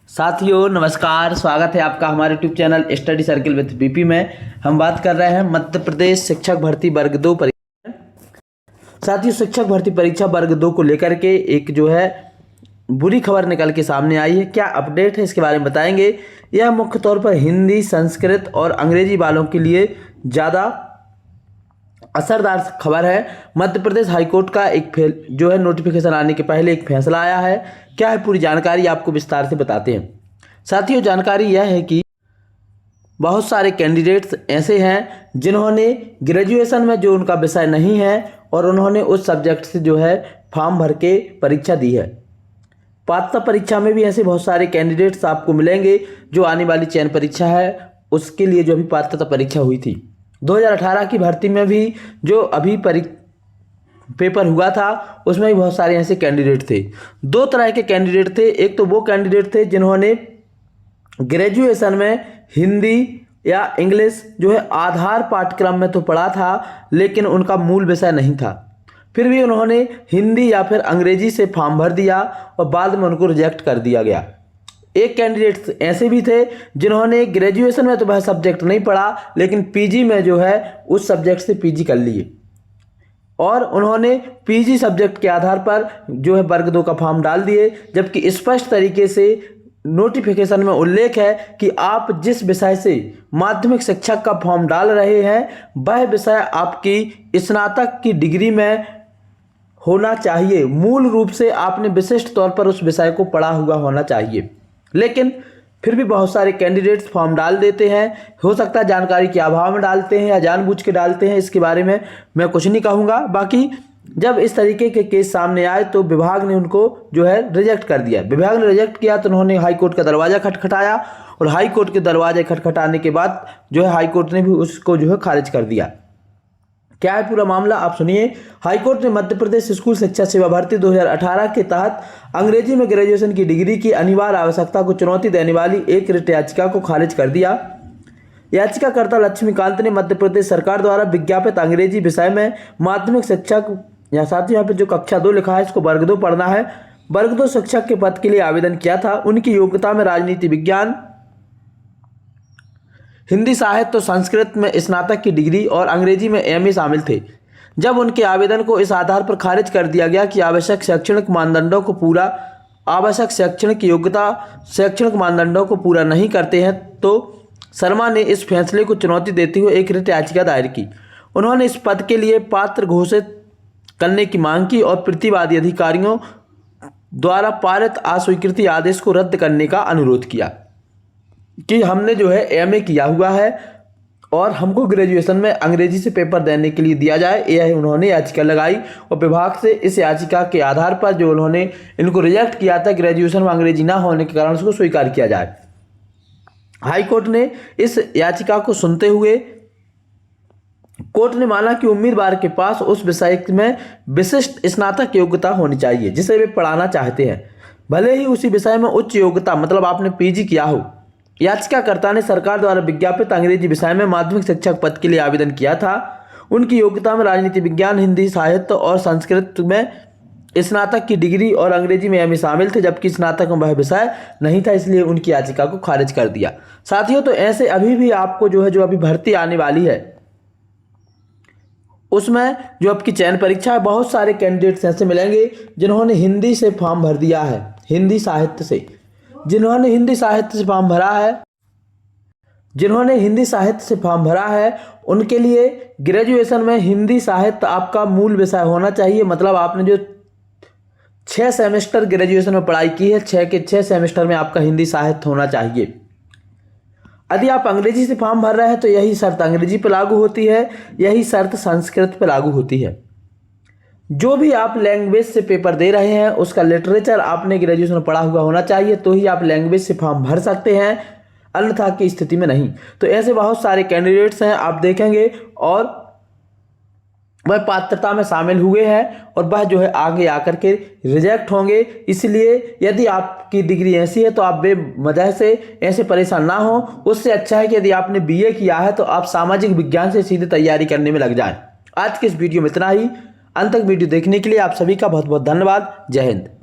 साथियों नमस्कार, स्वागत है आपका हमारे YouTube channel study circle with BP में। हम बात कर रहे हैं मध्य प्रदेश शिक्षक भर्ती वर्ग 2 परीक्षा। साथियों, शिक्षक भर्ती परीक्षा वर्ग 2 को लेकर के एक जो है बुरी खबर निकल के सामने आई है। क्या अपडेट है इसके बारे में बताएंगे। यह मुख्य तौर पर हिंदी, संस्कृत और अंग्रेजी वालों के लिए ज़्यादा असरदार खबर है। मध्य प्रदेश हाईकोर्ट का एक जो है नोटिफिकेशन आने के पहले एक फैसला आया है। क्या है पूरी जानकारी आपको विस्तार से बताते हैं। साथियों, जानकारी यह है कि बहुत सारे कैंडिडेट्स ऐसे हैं जिन्होंने ग्रेजुएशन में जो उनका विषय नहीं है और उन्होंने उस सब्जेक्ट से जो है फॉर्म भर के परीक्षा दी है। पात्रता परीक्षा में भी ऐसे बहुत सारे कैंडिडेट्स आपको मिलेंगे जो आने वाली चयन परीक्षा है उसके लिए जो अभी पात्रता परीक्षा हुई थी। 2018 की भर्ती में भी जो अभी पेपर हुआ था उसमें भी बहुत सारे ऐसे कैंडिडेट थे। दो तरह के कैंडिडेट थे। एक तो वो कैंडिडेट थे जिन्होंने ग्रेजुएशन में हिंदी या इंग्लिश जो है आधार पाठ्यक्रम में तो पढ़ा था लेकिन उनका मूल विषय नहीं था, फिर भी उन्होंने हिंदी या फिर अंग्रेजी से फॉर्म भर दिया और बाद में उनको रिजेक्ट कर दिया गया। एक कैंडिडेट ऐसे भी थे जिन्होंने ग्रेजुएशन में तो वह सब्जेक्ट नहीं पढ़ा लेकिन पीजी में जो है उस सब्जेक्ट से पीजी कर लिए और उन्होंने पीजी सब्जेक्ट के आधार पर जो है वर्ग 2 का फॉर्म डाल दिए, जबकि स्पष्ट तरीके से नोटिफिकेशन में उल्लेख है कि आप जिस विषय से माध्यमिक शिक्षक का फॉर्म डाल रहे हैं वह विषय आपकी स्नातक की डिग्री में होना चाहिए। मूल रूप से आपने विशिष्ट तौर पर उस विषय को पढ़ा हुआ होना चाहिए, लेकिन फिर भी बहुत सारे कैंडिडेट्स फॉर्म डाल देते हैं। हो सकता है जानकारी के अभाव में डालते हैं या जानबूझ के डालते हैं, इसके बारे में मैं कुछ नहीं कहूँगा। बाकी जब इस तरीके के केस सामने आए तो विभाग ने उनको जो है रिजेक्ट कर दिया। विभाग ने रिजेक्ट किया तो उन्होंने हाईकोर्ट का दरवाज़ा खटखटाया और हाईकोर्ट के दरवाजे खटखटाने के बाद जो है हाईकोर्ट ने भी उसको जो है खारिज कर दिया। क्या है पूरा मामला आप सुनिए। हाईकोर्ट ने मध्य प्रदेश स्कूल शिक्षा सेवा भर्ती 2018 के तहत अंग्रेजी में ग्रेजुएशन की डिग्री की अनिवार्य आवश्यकता को चुनौती देने वाली एक रिट याचिका को खारिज कर दिया। याचिकाकर्ता लक्ष्मीकांत ने मध्य प्रदेश सरकार द्वारा विज्ञापित अंग्रेजी विषय में माध्यमिक शिक्षक या साथ ही यहाँ पे जो कक्षा 2 लिखा है इसको वर्ग 2 पढ़ना है, वर्ग 2 शिक्षक के पद के लिए आवेदन किया था। उनकी योग्यता में राजनीति विज्ञान, हिंदी साहित्य तो संस्कृत में स्नातक की डिग्री और अंग्रेजी में एमए शामिल थे। जब उनके आवेदन को इस आधार पर खारिज कर दिया गया कि आवश्यक शैक्षणिक मानदंडों को पूरा नहीं करते हैं तो शर्मा ने इस फैसले को चुनौती देते हुए एक रिट याचिका दायर की। उन्होंने इस पद के लिए पात्र घोषित करने की मांग की और प्रतिवादी अधिकारियों द्वारा पारित अस्वीकृति आदेश को रद्द करने का अनुरोध किया कि हमने जो है एमए किया हुआ है और हमको ग्रेजुएशन में अंग्रेजी से पेपर देने के लिए दिया जाए, यह उन्होंने याचिका लगाई और विभाग से इस याचिका के आधार पर जो उन्होंने इनको रिजेक्ट किया था ग्रेजुएशन में अंग्रेजी ना होने के कारण उसको स्वीकार किया जाए। हाईकोर्ट ने इस याचिका को सुनते हुए कोर्ट ने माना कि उम्मीदवार के पास उस विषय में विशिष्ट स्नातक योग्यता होनी चाहिए जिसे वे पढ़ाना चाहते हैं, भले ही उसी विषय में उच्च योग्यता मतलब आपने पीजी किया हो। याचिकाकर्ता ने सरकार द्वारा विज्ञापित अंग्रेजी विषय में माध्यमिक शिक्षक पद के लिए आवेदन किया था। उनकी योग्यता में राजनीति विज्ञान, हिंदी साहित्य और संस्कृत में स्नातक की डिग्री और अंग्रेजी में एमए शामिल थे, जबकि स्नातक में वह विषय नहीं था, इसलिए उनकी याचिका को खारिज कर दिया। साथियों, तो ऐसे अभी भी आपको जो है जो अभी भर्ती आने वाली है उसमें जो आपकी चयन परीक्षा है बहुत सारे कैंडिडेट्स ऐसे मिलेंगे जिन्होंने हिंदी से फॉर्म भर दिया है, हिंदी साहित्य से जिन्होंने हिंदी साहित्य से फॉर्म भरा है उनके लिए ग्रेजुएशन में हिंदी साहित्य आपका मूल विषय होना चाहिए। मतलब आपने जो 6 सेमेस्टर ग्रेजुएशन में पढ़ाई की है 6 के 6 सेमेस्टर में आपका हिंदी साहित्य होना चाहिए। यदि आप अंग्रेजी से फॉर्म भर रहे हैं तो यही शर्त अंग्रेजी पर लागू होती है, यही शर्त संस्कृत पर लागू होती है। जो भी आप लैंग्वेज से पेपर दे रहे हैं उसका लिटरेचर आपने ग्रेजुएशन में पढ़ा हुआ होना चाहिए तो ही आप लैंग्वेज से फॉर्म भर सकते हैं, अन्यथा की स्थिति में नहीं। तो ऐसे बहुत सारे कैंडिडेट्स हैं आप देखेंगे और वह पात्रता में शामिल हुए हैं और वह जो है आगे आकर के रिजेक्ट होंगे। इसलिए यदि आपकी डिग्री ऐसी है तो आप बेवजह से ऐसे परेशान ना हो। उससे अच्छा है कि यदि आपने बीए किया है तो आप सामाजिक विज्ञान से सीधे तैयारी करने में लग जाएं। आज के इस वीडियो में इतना ही। अंत तक वीडियो देखने के लिए आप सभी का बहुत बहुत धन्यवाद। जय हिंद।